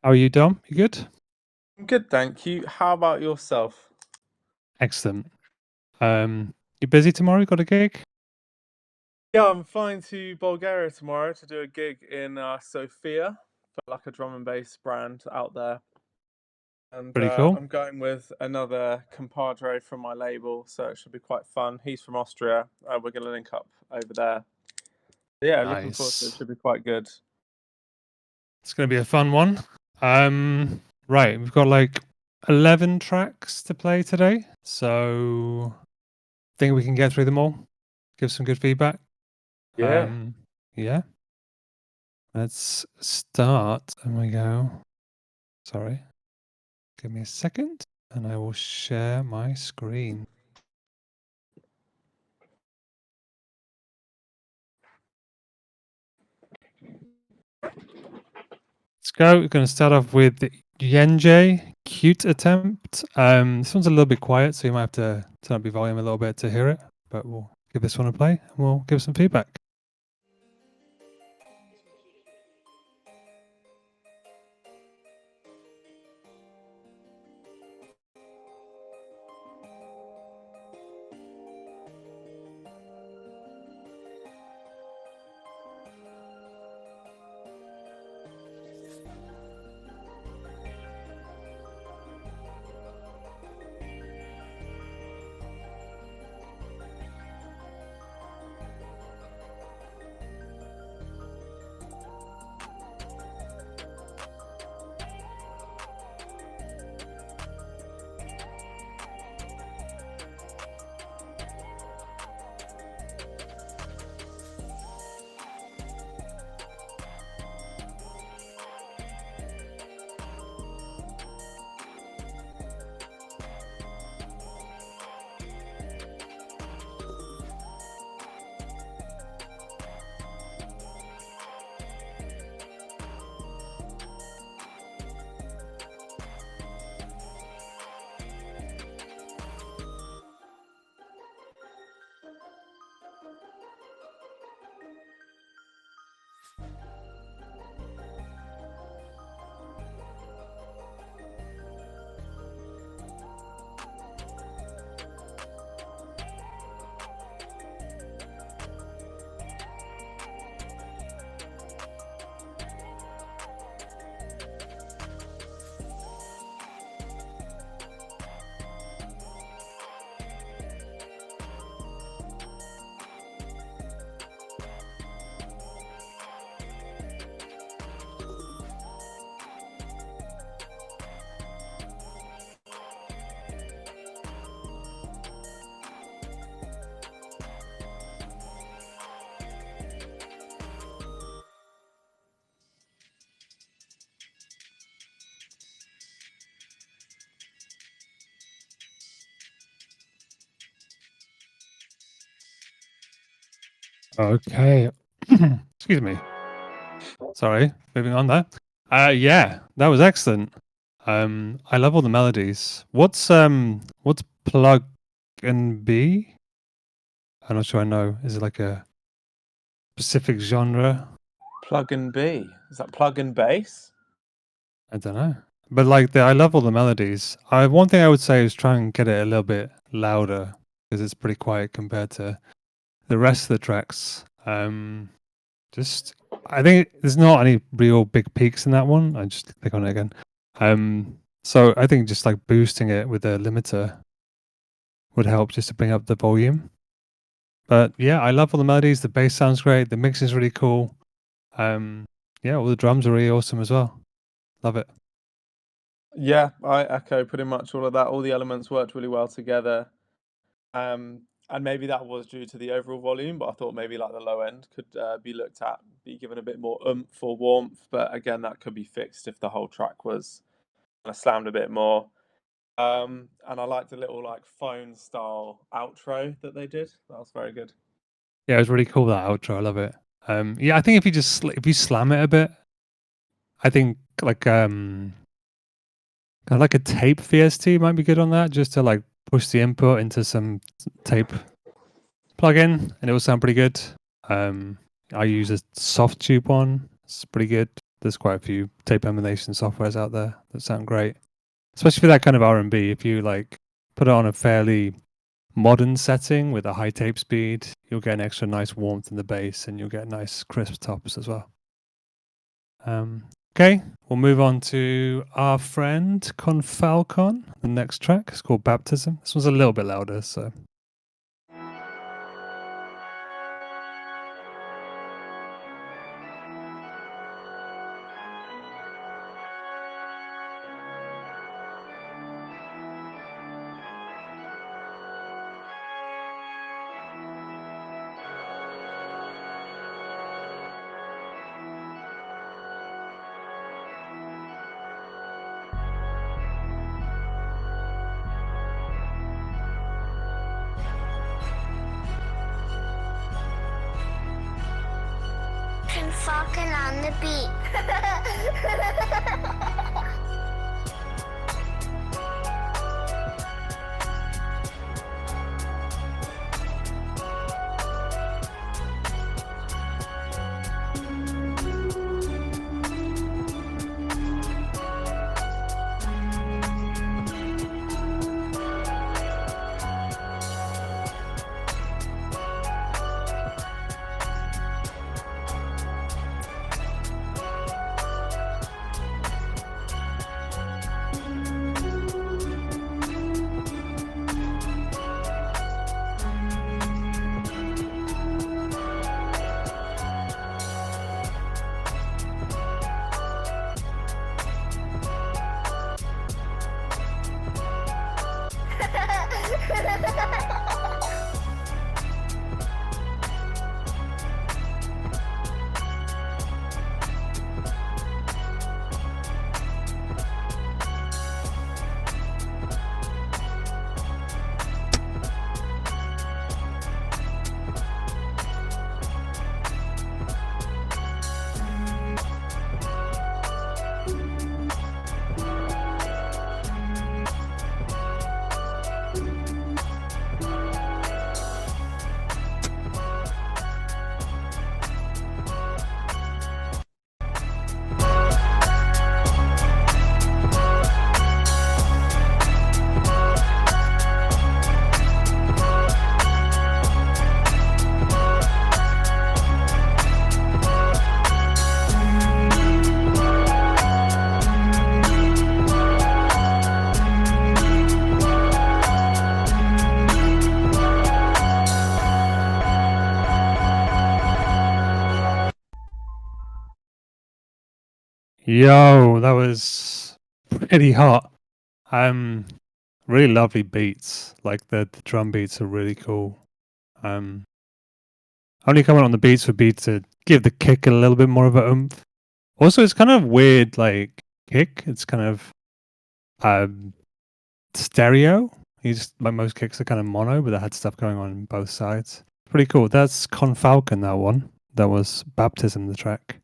How are you, Dom? You good? I'm good, thank you. How about yourself? Excellent. You busy tomorrow? You got a gig? Yeah, I'm flying to Bulgaria tomorrow to do a gig in Sofia for like a drum and bass brand out there. And Pretty cool. I'm going with another compadre from my label, so it should be quite fun. He's from Austria. We're going to link up over there. Yeah, looking forward to it. Nice. Should be quite good. It's gonna be a fun one. Right, we've got like 11 tracks to play today, so think we can get through them all. Give some good feedback. Yeah. Yeah. Let's start. And we go. Sorry. Give me a second, and I will share my screen. Let's go. We're going to start off with Yenjay, Cute Attempt. This one's a little bit quiet, so you might have to turn up your volume a little bit to hear it, but we'll give this one a play and we'll give some feedback. Okay. Excuse me. Sorry, moving on there. Yeah, that was excellent. I love all the melodies. What's plug and B? I'm not sure I know. Is it like a specific genre? Plug and B. Is that plug and bass? I don't know. But like I love all the melodies. One thing I would say is try and get it a little bit louder because it's pretty quiet compared to the rest of the tracks. Just I think there's not any real big peaks in that one. I just click on it again. So I think just like boosting it with a limiter would help just to bring up the volume. But yeah, I love all the melodies. The bass sounds great. The mix is really cool. Yeah, all the drums are really awesome as well. Love it. Yeah, I echo pretty much all of that. All the elements worked really well together. And maybe that was due to the overall volume, but I thought maybe like the low end could be looked at, be given a bit more oomph or warmth. But again, that could be fixed if the whole track was kind of slammed a bit more. And I liked the little like phone style outro that they did. That was very good. Yeah, it was really cool that outro. I love it. Yeah, I think if you just if you slam it a bit, I think like kind of like a tape VST might be good on that, just to like push the input into some tape plugin, and it will sound pretty good. I use a soft tube one. It's pretty good. there's quite a few tape emulation softwares out there that sound great, especially for that kind of R&B. If you like put it on a fairly modern setting with a high tape speed, you'll get an extra nice warmth in the bass, and you'll get nice crisp tops as well. Okay, we'll move on to our friend Confalcon. The next track is called Baptism. This one's a little bit louder, so. Falcon on the beat. Yo, that was pretty hot. Really lovely beats. Like the drum beats are really cool. Only comment on the beats would be to give the kick a little bit more of a oomph. Also, it's kind of weird, like kick. It's kind of stereo. Like most kicks are kind of mono, but I had stuff going on both sides. Pretty cool. That's Confalcon, that one. That was Baptism, the track.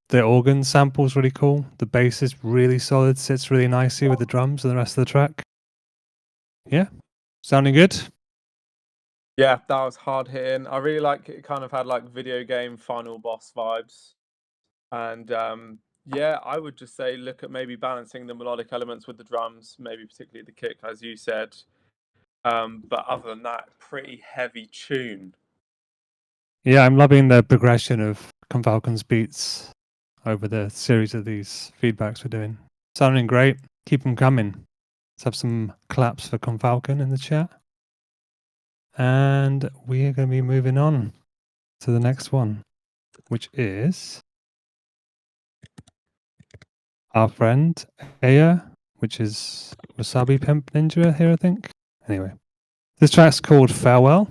The organ sample's really cool. The bass is really solid, sits really nicely with the drums and the rest of the track. Yeah, sounding good. Yeah, that was hard hitting. I really like it. Kind of had like video game final boss vibes, and yeah, I would just say look at maybe balancing the melodic elements with the drums, maybe particularly the kick, as you said. But other than that, pretty heavy tune. Yeah, I'm loving the progression of Confalcon's beats over the series of these feedbacks we're doing. Sounding great. Keep them coming. Let's have some claps for Confalcon in the chat. And we are going to be moving on to the next one, which is our friend Aya, which is Wasabi Pimp Ninja here, I think. Anyway, this track's called Farewell.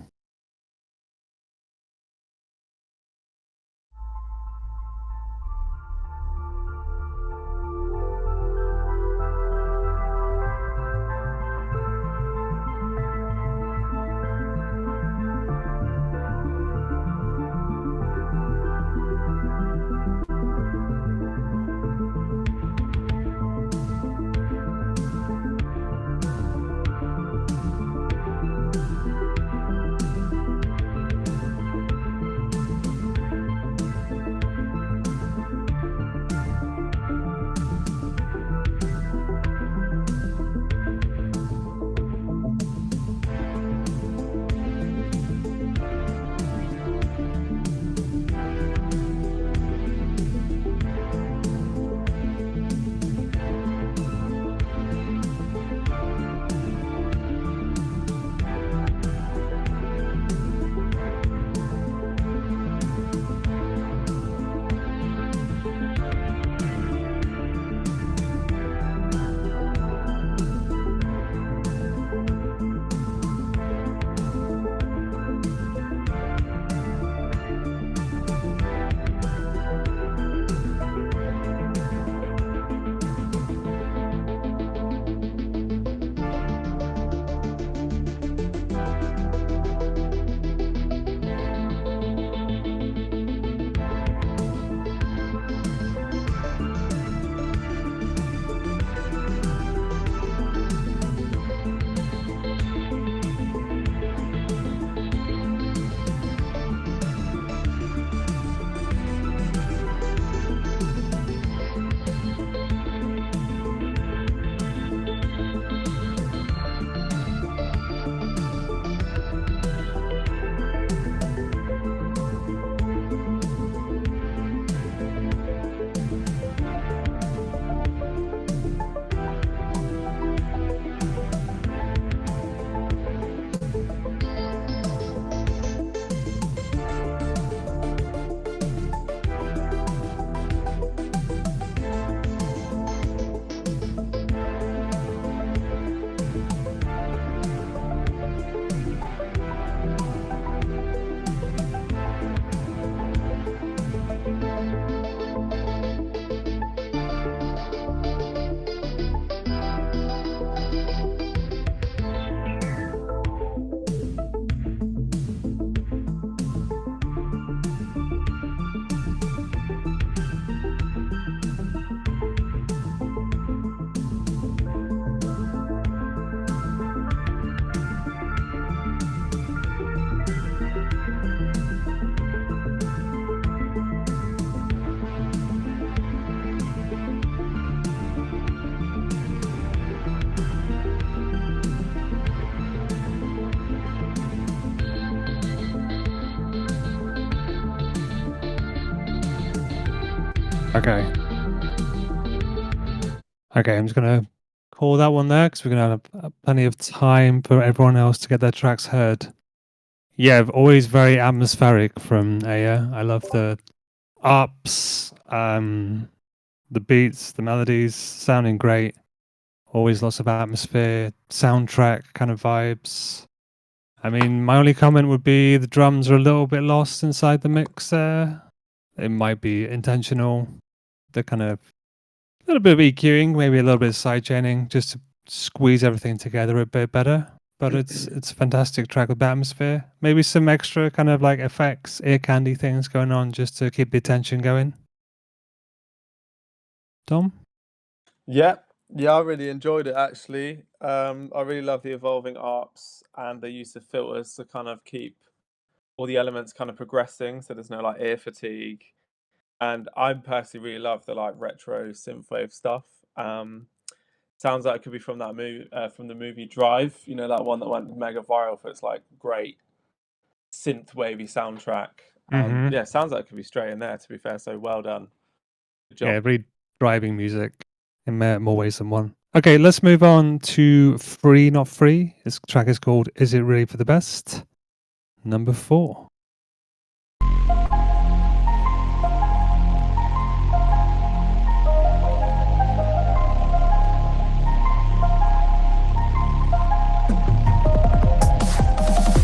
Okay. Okay, I'm just gonna call that one there because we're gonna have plenty of time for everyone else to get their tracks heard. Yeah, always very atmospheric from Aya. I love the ups, the beats, the melodies sounding great. Always lots of atmosphere, soundtrack kind of vibes. I mean, my only comment would be the drums are a little bit lost inside the mix there. It might be intentional. They're kind of a little bit of EQing, maybe a little bit of sidechaining, just to squeeze everything together a bit better. But it's a fantastic track with atmosphere. Maybe some extra kind of like effects, ear candy things going on just to keep the attention going. Dom? Yeah, yeah, I really enjoyed it actually. I really love the evolving arcs and the use of filters to kind of keep all the elements kind of progressing, so there's no like ear fatigue. And I personally really love the like retro synthwave stuff. Sounds like it could be from that movie, from the movie Drive. You know that one that went mega viral for its like great synth wavy soundtrack. Mm-hmm. Yeah, sounds like it could be straight in there. To be fair, so well done, good Yeah, job. really driving music in more ways than one. Okay, let's move on to Free Not Free. This track is called Is It Really for the Best? Number 4.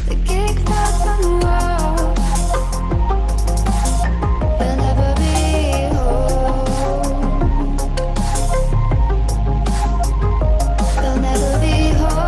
The gig that's on the wall will never be home. Will never be home.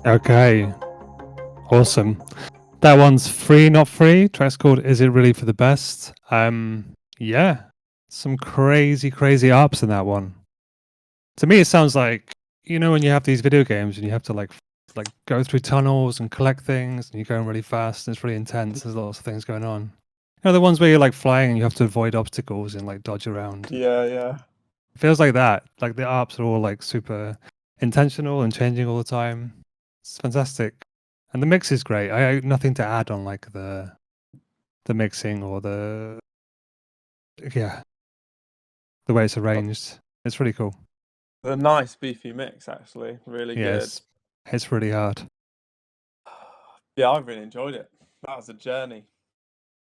Okay, awesome. That one's free, not free. Track's called "Is It Really for the Best?" Yeah, some crazy ARPs in that one. To me, it sounds like, you know, when you have these video games and you have to like go through tunnels and collect things, and you're going really fast and it's really intense. There's lots of things going on. You know, the ones where you're like flying and you have to avoid obstacles and like dodge around. Yeah, yeah. It feels like that. Like the ARPs are all like super intentional and changing all the time. It's fantastic. And the mix is great. I have nothing to add on like the mixing or the way it's arranged. It's really cool. A nice beefy mix, actually. Really Yeah, good. it's really hard. Yeah, I really enjoyed it. That was a journey.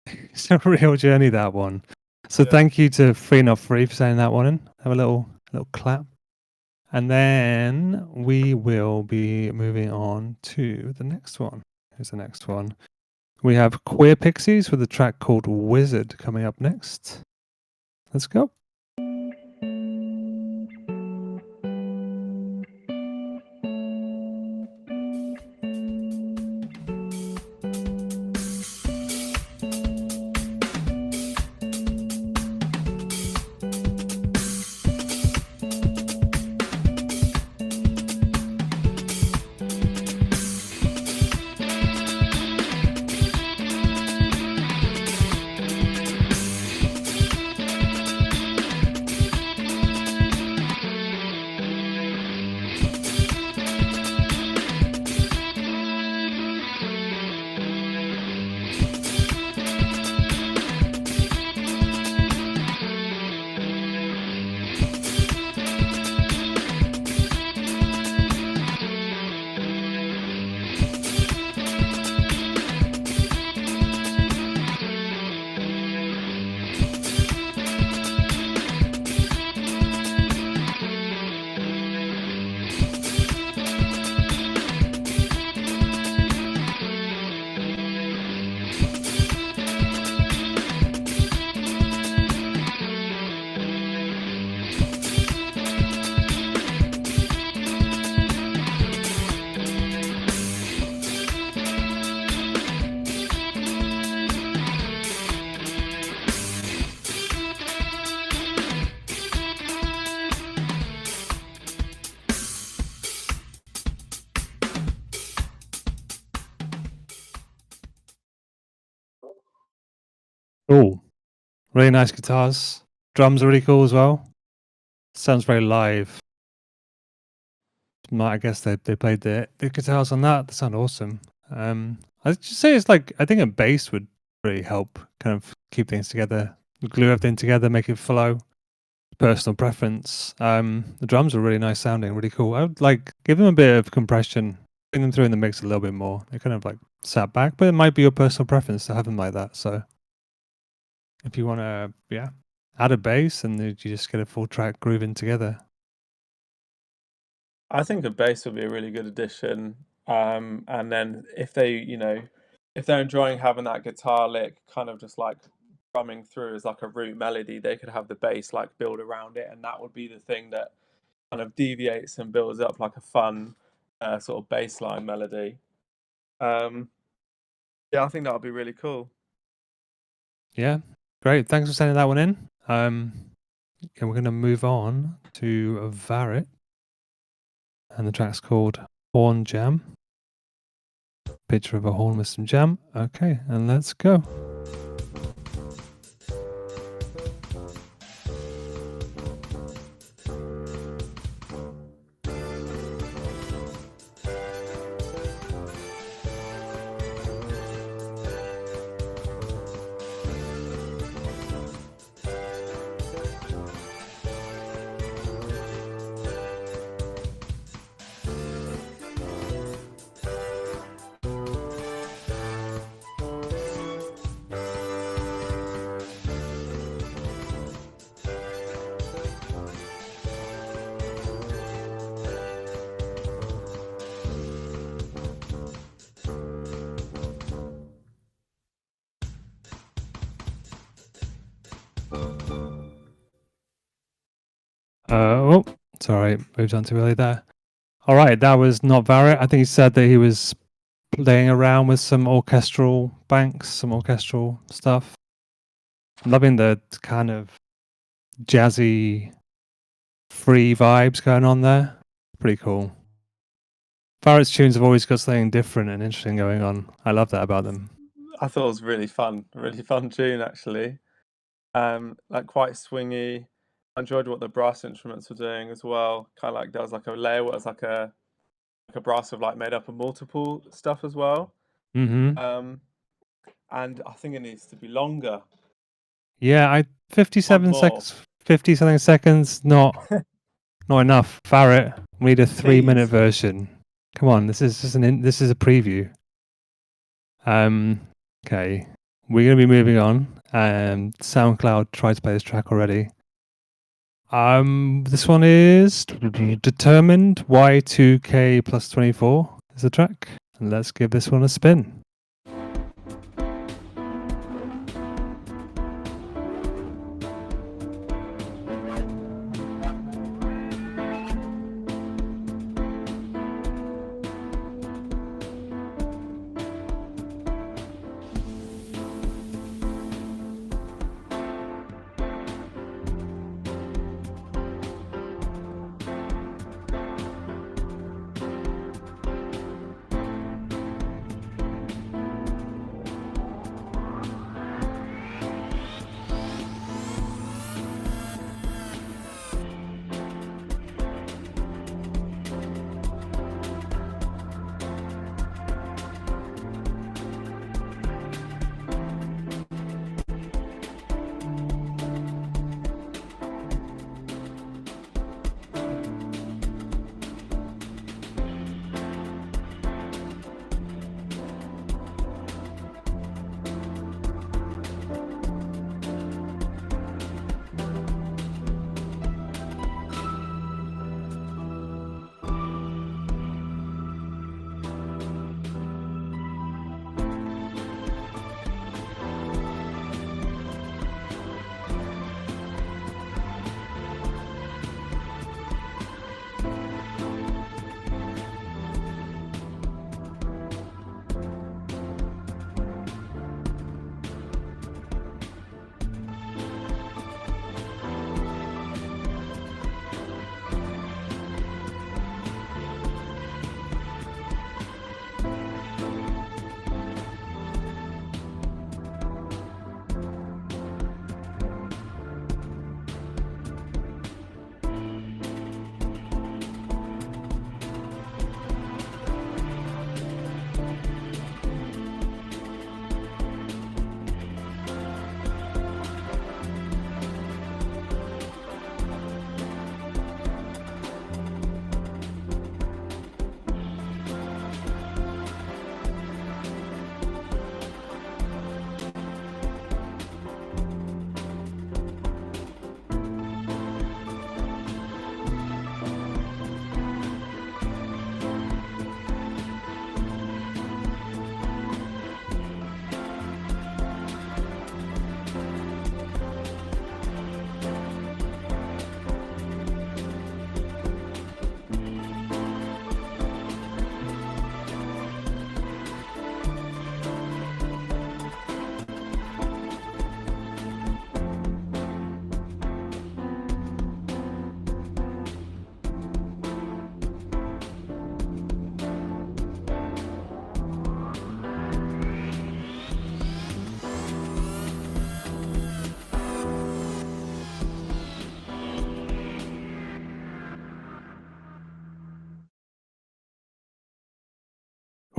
It's a real journey, that one. So Yeah. thank you to Free Not Free for sending that one in. Have a little clap. And then we will be moving on to the next one. Here's the next one. We have Queer Pixies with a track called Wizard coming up next. Let's go. Oh, really nice guitars. Drums are really cool as well. Sounds very live. I guess they played the guitars on that. They sound awesome. I'd just say it's like, I think a bass would really help kind of keep things together, glue everything together, make it flow. Personal preference. The drums are really nice sounding, really cool. I would like give them a bit of compression, bring them through in the mix a little bit more. They're kind of like sat back, but it might be your personal preference to have them like that. So if you want to, add a bass and you just get a full track grooving together. I think a bass would be a really good addition. And then if they, if they're enjoying having that guitar lick kind of just like drumming through as like a root melody, they could have the bass like build around it, and that would be the thing that kind of deviates and builds up like a fun sort of bass line melody. Yeah, I think that would be really cool. Yeah, great. Thanks for sending that one in. And we're going to move on to Varit, and the track's called Horn Jam. Picture of a horn with some jam. Okay, and let's go. Oh, sorry, moved on too early there. All right, that was not Barrett. I think he said that he was playing around with some orchestral banks, some orchestral stuff. I'm loving the kind of jazzy, free vibes going on there. Pretty cool. Barrett's tunes have always got something different and interesting going on. I love that about them. I thought it was really fun tune actually. Like quite swingy. I enjoyed what the brass instruments were doing as well. Kind of like there was like a layer where it was like a brass of like made up of multiple stuff as well. Mm-hmm. And I think it needs to be longer. Yeah, Want 57 more, seconds, 50 something seconds, not enough. Barrett, we need a 3-minute please. version. Come on, this is just this is a preview. Okay, we're gonna be moving on. SoundCloud tried to play this track already. This one is Determined Y2K plus 24 is the track, and let's give this one a spin.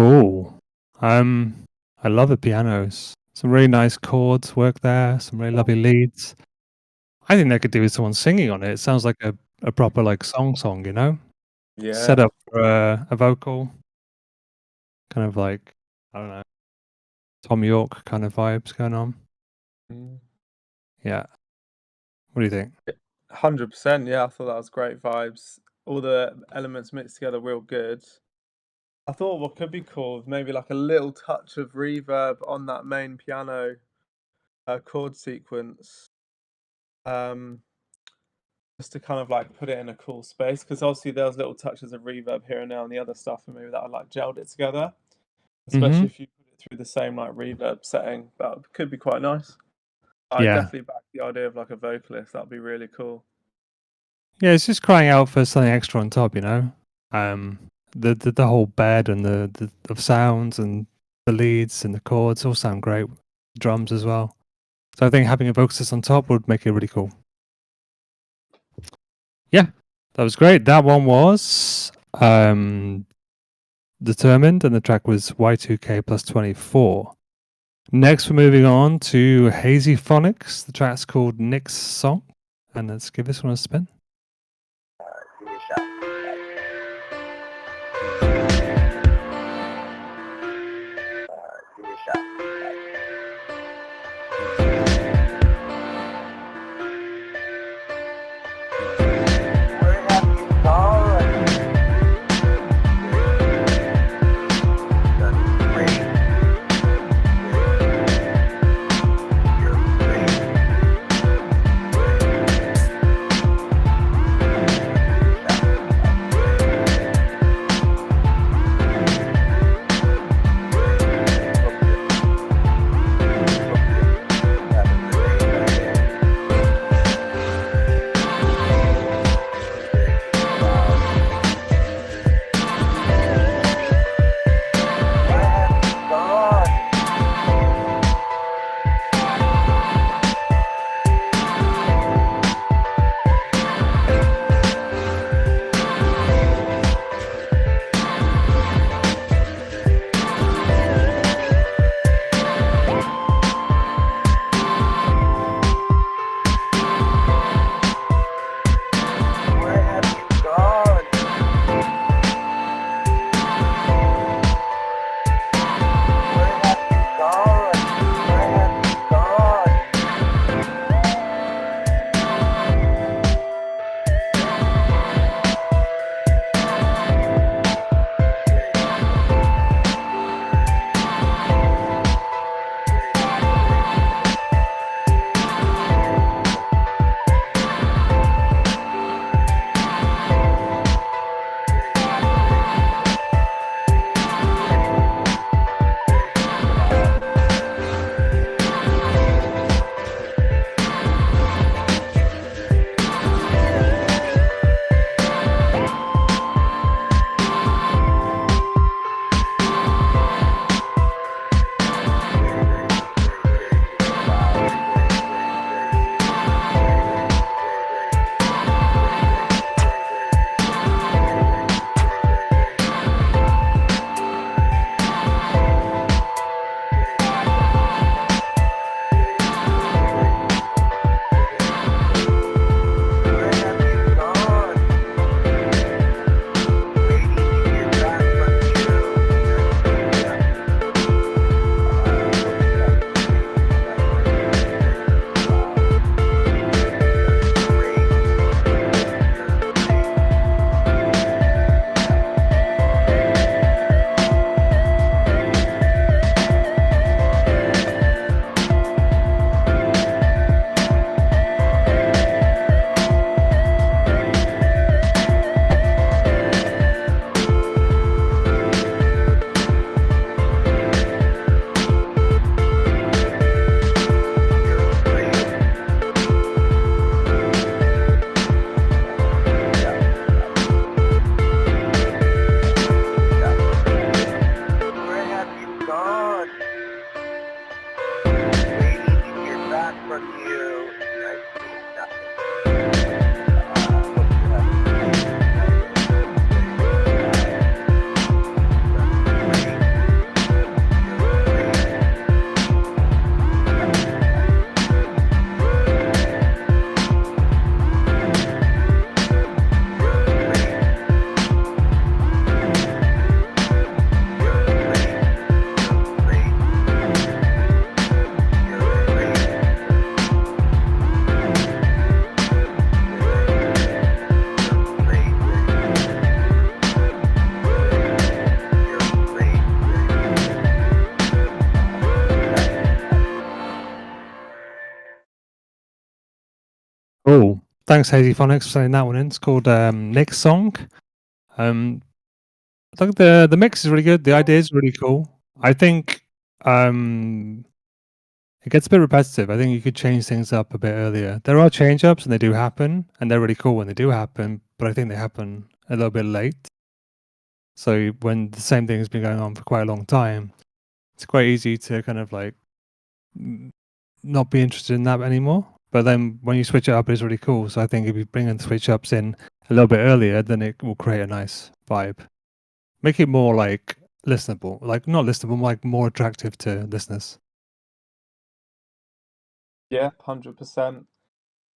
Oh, I love the pianos. Some really nice chords work there. Some really lovely leads. I think they could do with someone singing on it. It sounds like a proper like song, you know, set Yeah. up for a vocal, kind of like I don't know, Tom York kind of vibes going on. Mm. Yeah. What do you think? 100%. Yeah, I thought that was great vibes. All the elements mixed together real good. I thought what could be cool is maybe like a little touch of reverb on that main piano chord sequence. Um, just to kind of like put it in a cool space, because obviously there was little touches of reverb here and there on the other stuff, and maybe that would like gelled it together. Especially if you put it through the same like reverb setting, that could be quite nice. I Yeah. definitely back the idea of like a vocalist. That'd be really cool. Yeah, it's just crying out for something extra on top, you know. The whole bed and the of sounds and the leads and the chords all sound great. Drums as well. So I think having a vocalist on top would make it really cool. Yeah, that was great. That one was Determined, and the track was Y2K plus 24. Next, we're moving on to Hazy Phonics. The track's called Nick's Song, and let's give this one a spin. Thanks, Hazy Phonics, for sending that one in. It's called Nick's Song. I think the mix is really good. The idea is really cool. I think it gets a bit repetitive. I think you could change things up a bit earlier. There are change ups and they do happen, and they're really cool when they do happen, but I think they happen a little bit late. So when the same thing has been going on for quite a long time, it's quite easy to kind of like not be interested in that anymore. But then when you switch it up, it's really cool. So I think if you bring in switch ups in a little bit earlier, then it will create a nice vibe. Make it more like listenable, like not listenable, like more attractive to listeners. Yeah, 100%.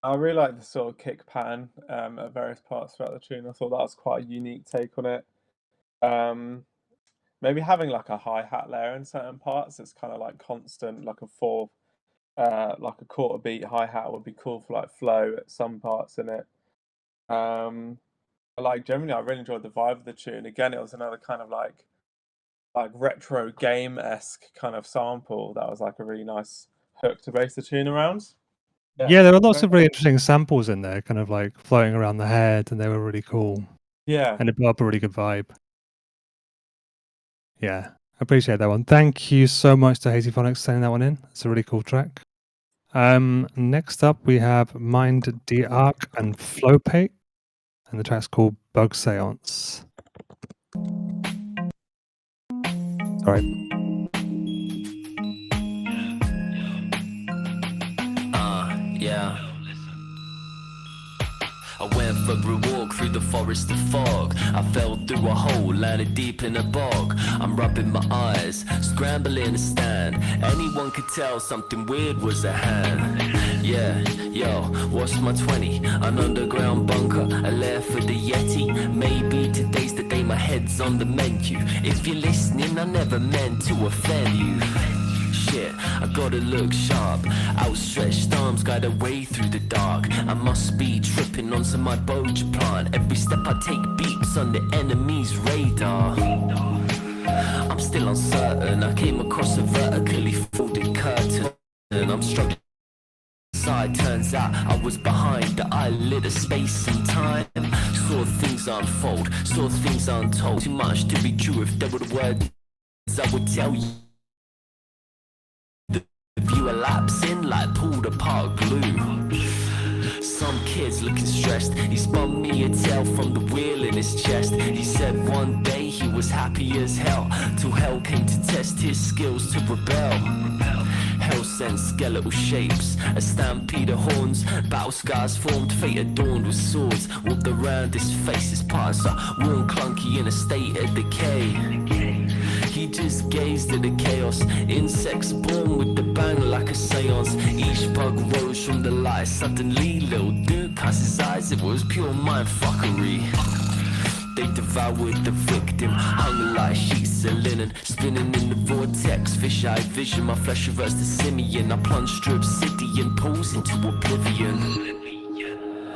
I really like the sort of kick pattern at various parts throughout the tune. I thought that was quite a unique take on it. Maybe having like a hi-hat layer in certain parts, it's kind of like constant, like like a quarter beat hi-hat would be cool for like flow at some parts in it. But like generally, I really enjoyed the vibe of the tune. Again, it was another kind of like retro game-esque kind of sample that was like a really nice hook to base the tune around. Yeah, there were lots very of really interesting samples in there, kind of like floating around the head, and they were really cool. Yeah. And it brought up a really good vibe. Yeah, I appreciate that one. Thank you so much to Hazy Phonics sending that one in. It's a really cool track. Next up, we have Mind the Arc and Flowpate, and the track's called Bug Seance. Sorry. Yeah. I went for a walk through the forest of fog. I fell through a hole, landed deep in a bog. I'm rubbing my eyes, scrambling to stand. Anyone could tell something weird was at hand. Yeah, yo, what's my 20? An underground bunker, a lair for the Yeti. Maybe today's the day my head's on the menu. If you're listening, I never meant to offend you. Shit, I gotta look sharp. Outstretched arms guide a way through the dark. I must be tripping on some iboga plant. Every step I take beeps on the enemy's radar. I'm still uncertain. I came across a vertically folded curtain, and I'm struggling. Side turns out I was behind the eyelid of space and time. Saw things unfold, saw things untold. Too much to be true. If there were the words I would tell you. View elapsing like pulled apart glue. Some kid's looking stressed. He spun me a tale from the wheel in his chest. He said one day he was happy as hell, till hell came to test his skills to rebel. Hell sent skeletal shapes, a stampede of horns. Battle scars formed, fate adorned with swords. Whooped around his face, his parts are worn clunky in a state of decay. He just gazed at the chaos. Insects born with the bang like a seance. Each bug rose from the light. Suddenly, little dude cast his eyes. It was pure mind fuckery. They devoured the victim, hung like sheets of linen, spinning in the vortex, fish-eye vision. My flesh reverts to simian. I plunged through obsidian, pulls into oblivion.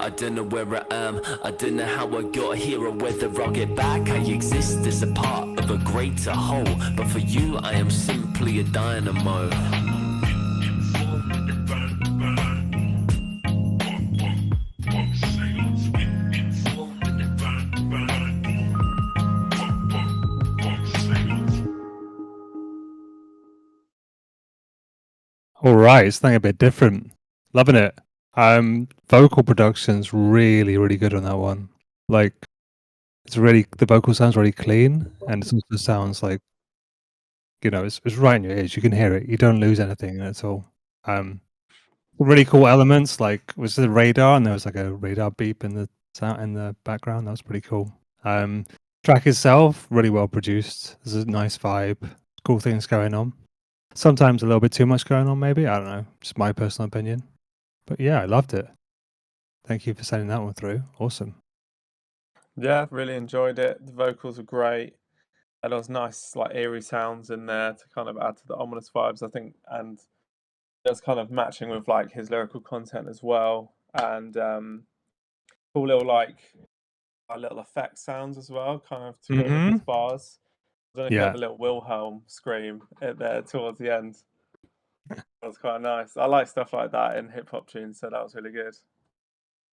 I don't know where I am, I don't know how I got here or whether I'll get back. I exist as a part of a greater whole, but for you I am simply a dynamo. All right, it's something a bit different. Loving it. Vocal production's really, really good on that one. Like, it's really, the vocal sounds really clean, and it also sounds like, you know, it's right in your ears. You can hear it. You don't lose anything at all. Really cool elements, like was the radar, and there was like a radar beep in the sound in the background. That was pretty cool. Track itself, really well produced. There's a nice vibe, cool things going on. Sometimes a little bit too much going on, maybe. I don't know. Just my personal opinion. But yeah, I loved it. Thank you for sending that one through. Awesome. Yeah, really enjoyed it. The vocals were great. And there was nice, like eerie sounds in there to kind of add to the ominous vibes, I think, and just kind of matching with like his lyrical content as well. And cool little little effect sounds as well, kind of to go with his bars. I don't know if you Yeah. have a little Wilhelm scream there towards the end. That was quite nice. I like stuff like that in hip hop tunes, so that was really good.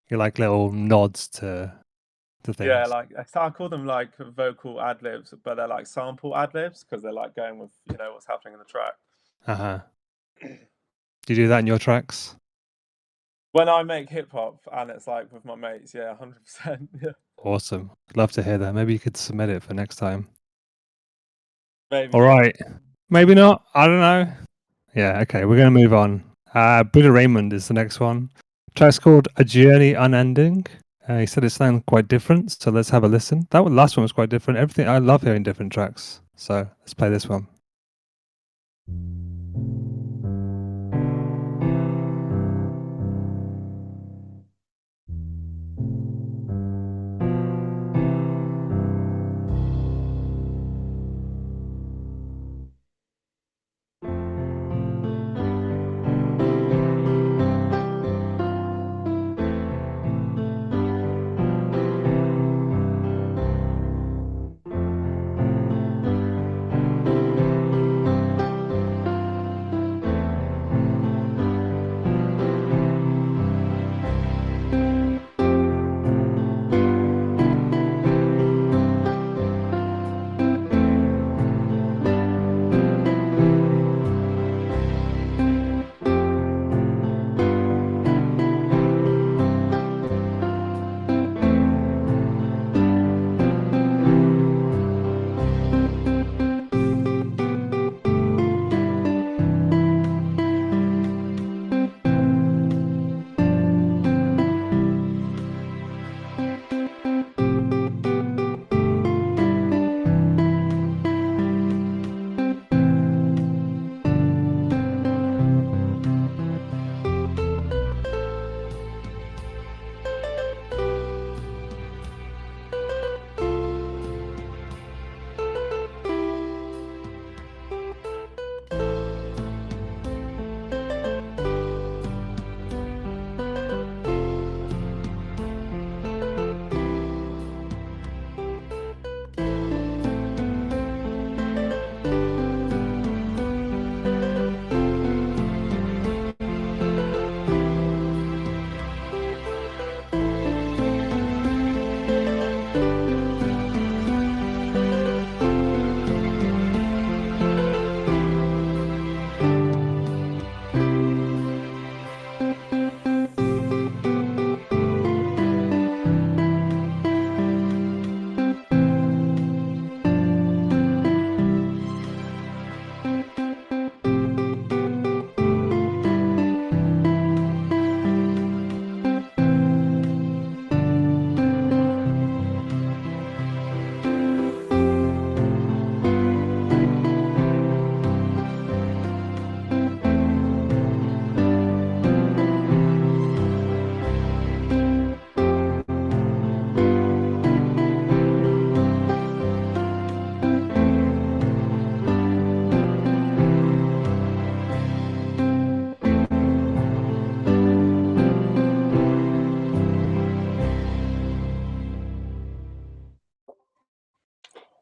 You like little nods to things. Yeah, like I call them like vocal ad libs, but they're like sample ad libs because they're like going with what's happening in the track. Uh-huh. Do you do that in your tracks? When I make hip hop and it's like with my mates, yeah, 100%. Yeah, Awesome. I'd love to hear that. Maybe you could submit it for next time. maybe. All right. Maybe not. I don't know. Yeah, okay. We're going to move on. Buddha Raymond is the next one. Track's called A Journey Unending. He said it sounded quite different, so let's have a listen. That last one was quite different. Everything, I love hearing different tracks. So let's play this one.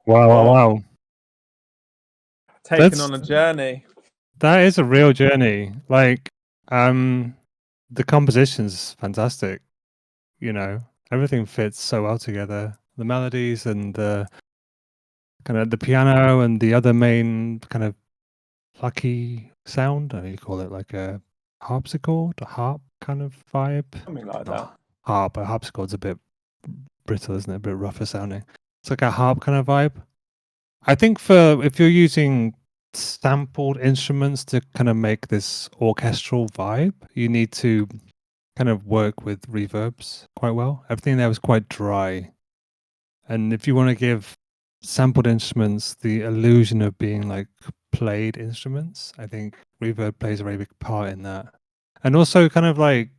Wow, wow, wow. Taken on a journey. That is a real journey. Like, the composition's fantastic. Everything fits so well together. The melodies and the kind of the piano and the other main kind of plucky sound. I know you call it like a harpsichord, a harp kind of vibe. Something like Not that. harp, a harpsichord's a bit brittle, isn't it? A bit rougher sounding. It's like a harp kind of vibe. I think if you're using sampled instruments to kind of make this orchestral vibe, you need to kind of work with reverbs quite well. Everything there was quite dry. And if you want to give sampled instruments the illusion of being like played instruments, I think reverb plays a very big part in that. And also kind of like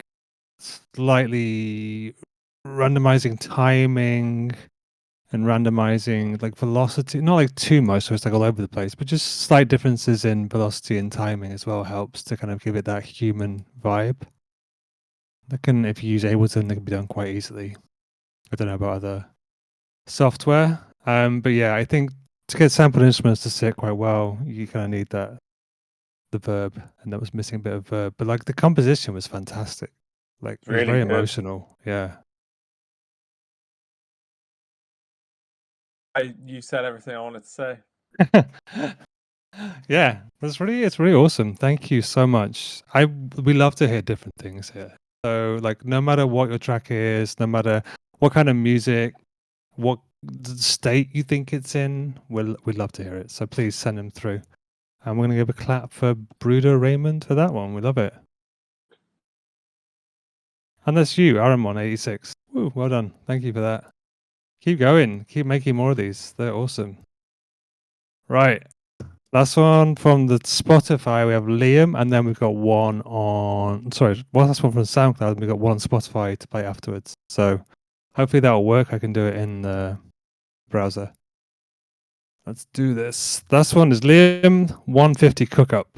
slightly randomizing timing and randomizing like velocity, not like too much so it's like all over the place, but just slight differences in velocity and timing as well helps to kind of give it that human vibe. That can, if you use Ableton, that can be done quite easily. I don't know about other software, but yeah, I think to get sampled instruments to sit quite well, you kind of need the verb, and that was missing a bit of verb. But like the composition was fantastic. Like It's it was really very good. emotional. Yeah. You said everything I wanted to say. Yeah, it's really awesome. Thank you so much. We love to hear different things here. So like no matter what your track is, no matter what kind of music, what state you think it's in, we'd love to hear it. So please send them through. And we're gonna give a clap for Bruder Raymond for that one. We love it. And that's you, Aramon86. Woo, well done. Thank you for that. Keep going. Keep making more of these. They're awesome. Right. Last one from the Spotify, we have Liam, and then we've got one on. Sorry, last one from SoundCloud, and we've got one on Spotify to play afterwards. So hopefully that'll work. I can do it in the browser. Let's do this. Last one is Liam 150 Cook Up.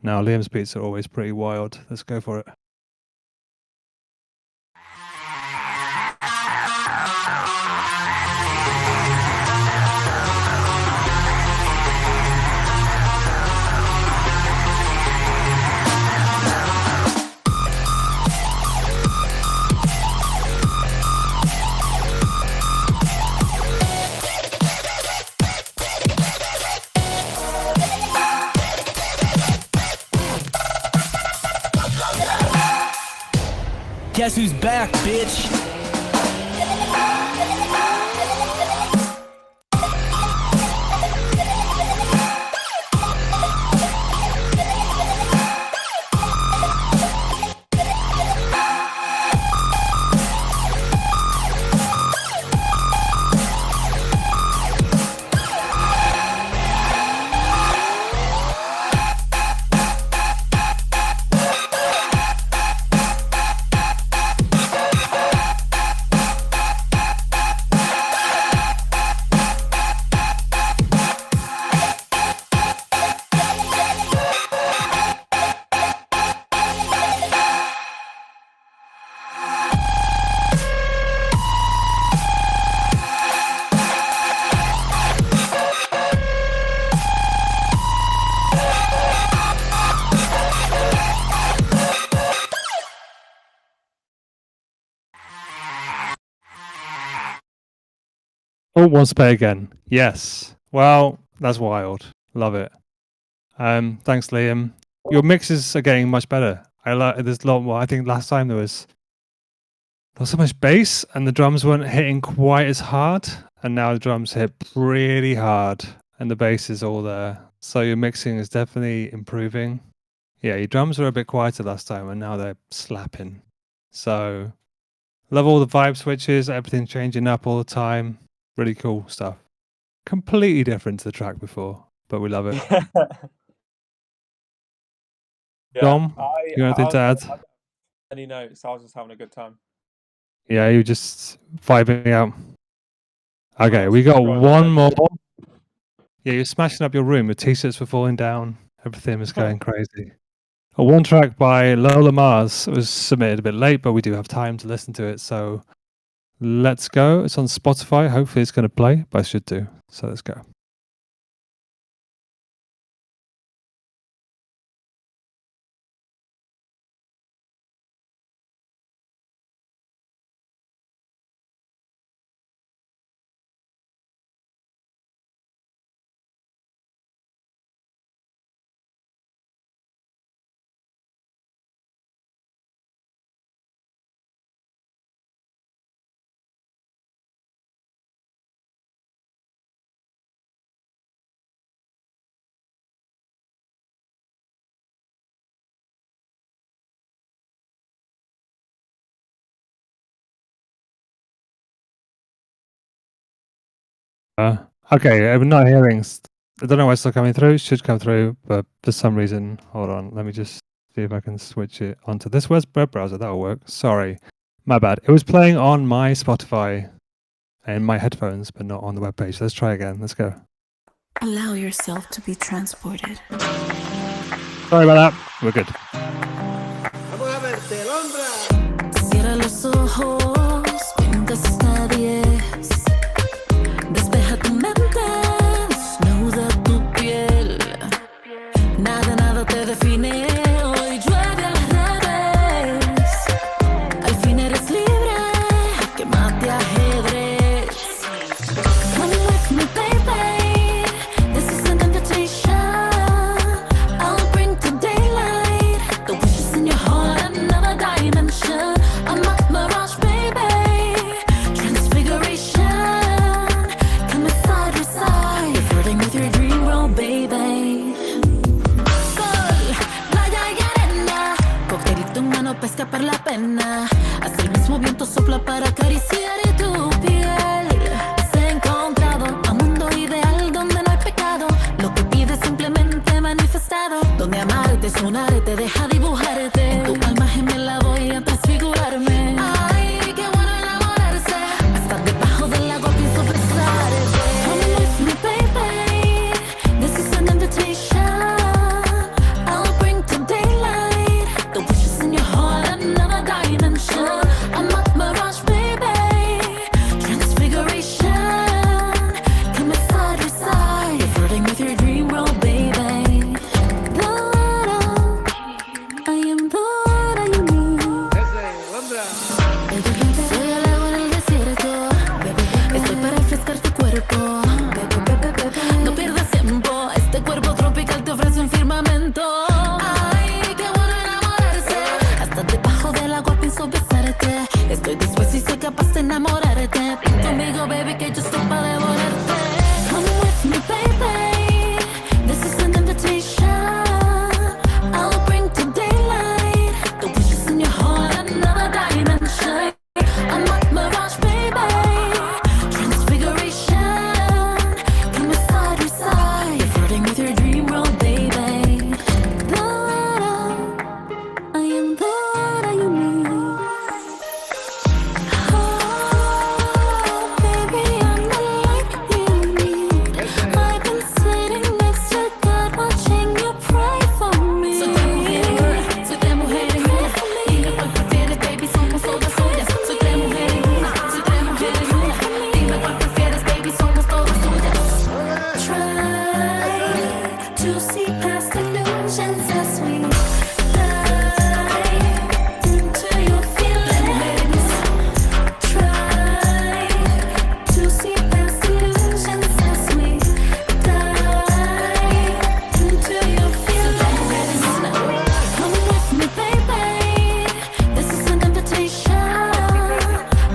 Now, Liam's beats are always pretty wild. Let's go for it. Guess who's back, bitch? Oh, wants to play again. Yes. Well, that's wild. Love it. Thanks, Liam. Your mixes are getting much better. There's a lot more. I think last time there was so much bass and the drums weren't hitting quite as hard. And now the drums hit pretty hard and the bass is all there. So your mixing is definitely improving. Yeah, your drums were a bit quieter last time and now they're slapping. So love all the vibe switches, everything changing up all the time. Really cool stuff. Completely different to the track before, but we love it. Yeah, Dom, you got anything to add? I don't have any notes. I was just having a good time. Yeah, you just vibing out. Okay, Nice. we got Right, one more. okay. Yeah, you're smashing up your room. Your t-shirts were falling down. Everything was going crazy. A one track by Lola Mars was submitted a bit late, but we do have time to listen to it. So let's go. It's on Spotify. Hopefully it's going to play, but I should do. So let's go. Okay, I'm not hearing. I don't know why it's still coming through. It should come through, but for some reason, hold on. Let me just see if I can switch it onto this web browser. That'll work. Sorry, my bad. It was playing on my Spotify and my headphones, but not on the web page. Let's try again. Let's go. Allow yourself to be transported. Sorry about that. We're good. Cierra los ojos, cuentas hasta 10. Despeja tu mente, desnuda tu piel. Nada, nada te define. Hoy llueve al revés. brasier y tu piel. Se ha encontrado a un mundo ideal donde no hay pecado. Lo que pides simplemente manifestado. Donde amarte es un arte, deja dibujarte. En tu alma gemela voy a transfigurarme. Ay, qué bueno enamorarse. Hasta debajo del agua pienso besarte. Come with me, baby. This is an invitation. I'll bring to daylight the wishes in your heart, another dimension. I'm not mirage, baby. Transfiguration. Come side to side. You're flirting with your dream world, baby. I am the water you need. Soy el agua en el desierto. Estoy para refrescar tu cuerpo. No pierdas tiempo. Este cuerpo tropical te ofrece un firmamento. Ay, qué bueno enamorarse. Hasta debajo del agua pienso besarte. Estoy dispuesta y soy capaz de enamorarte. Ven conmigo, baby, que yo estoy para devorarte. Come with me, baby. This is an invitation. I'll bring to daylight the wishes in your heart, another dimension. I'm not mirage, baby. Transfiguration. Come side to side. You're flirting with your dream world, baby. The water, I am the water you need. Oh, baby, I'm the light you need. I've been sitting next to God, watching you pray for me. Soy de mujer en una. Dime cuál prefieres, baby, somos todas suyas. Soy de mujer en una. Dime cuál prefieres, baby, somos todas tuyas. Try to see past illusions as we dive into your feelings. Try to see past illusions as we dive into your feelings. Come with me, baby. This is an invitation.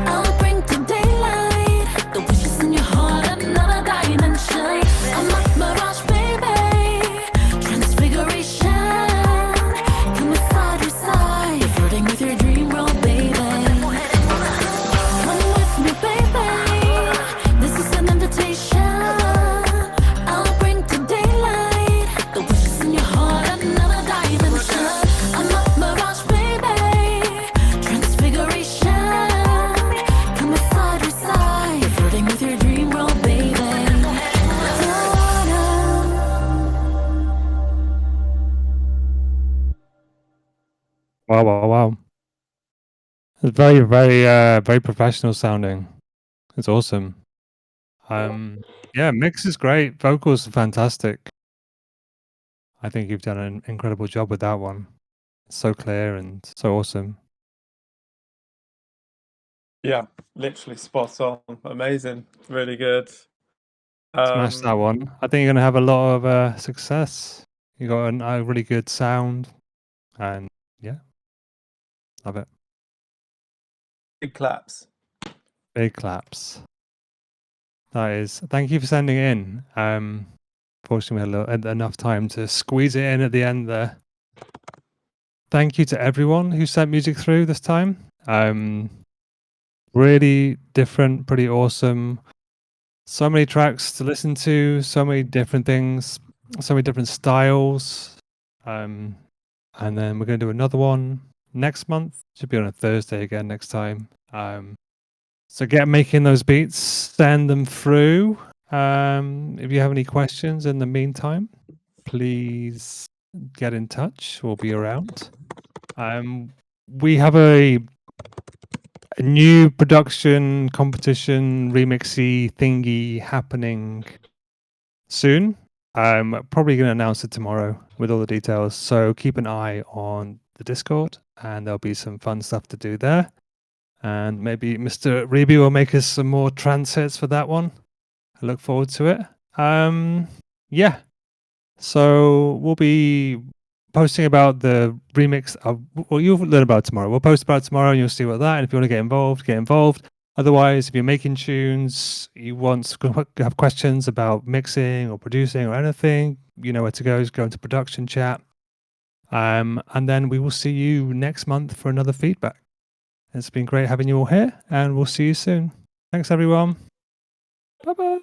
I'll bring to daylight the wishes in your heart, another dimension. I'm not mirage, baby. Transfiguration. Come side to side. You're flirting with your dream world, baby. Come with me, baby. This is an invitation. I'll bring to daylight the wishes in your heart, another dimension. I'm not mirage, baby. Transfiguration. Come side to side. You're flirting with your dream world, baby. Wow, wow, wow. It's very, very professional sounding. It's awesome. Yeah, mix is great. Vocals are fantastic. I think you've done an incredible job with that one. It's so clear and so awesome. Yeah, literally spot on. Amazing. Really good. Smash that one. I think you're going to have a lot of success. You got a really good sound, and yeah, love it. Big claps. Big claps. That is. Thank you for sending it in. Fortunately, we had enough time to squeeze it in at the end there. Thank you to everyone who sent music through this time. Really different, pretty awesome. So many tracks to listen to, so many different things, so many different styles. And then we're going to do another one next month. Should be on a Thursday again next time. So get making those beats, send them through. If you have any questions in the meantime, please get in touch. We'll be around. We have a new production competition remixy thingy happening soon. I'm probably going to announce it tomorrow with all the details. So keep an eye on the Discord, and there'll be some fun stuff to do there. And maybe Mr. Reby will make us some more trance hits for that one. I look forward to it. Yeah. So we'll be posting about the remix of, well, you'll learn about it tomorrow. We'll post about it tomorrow and you'll see what that. And if you want to get involved, get involved. Otherwise, if you're making tunes, you want to have questions about mixing or producing or anything, you know where to go. Just go into production chat. And then we will see you next month for another feedback. It's been great having you all here, and we'll see you soon. Thanks, everyone. Bye bye.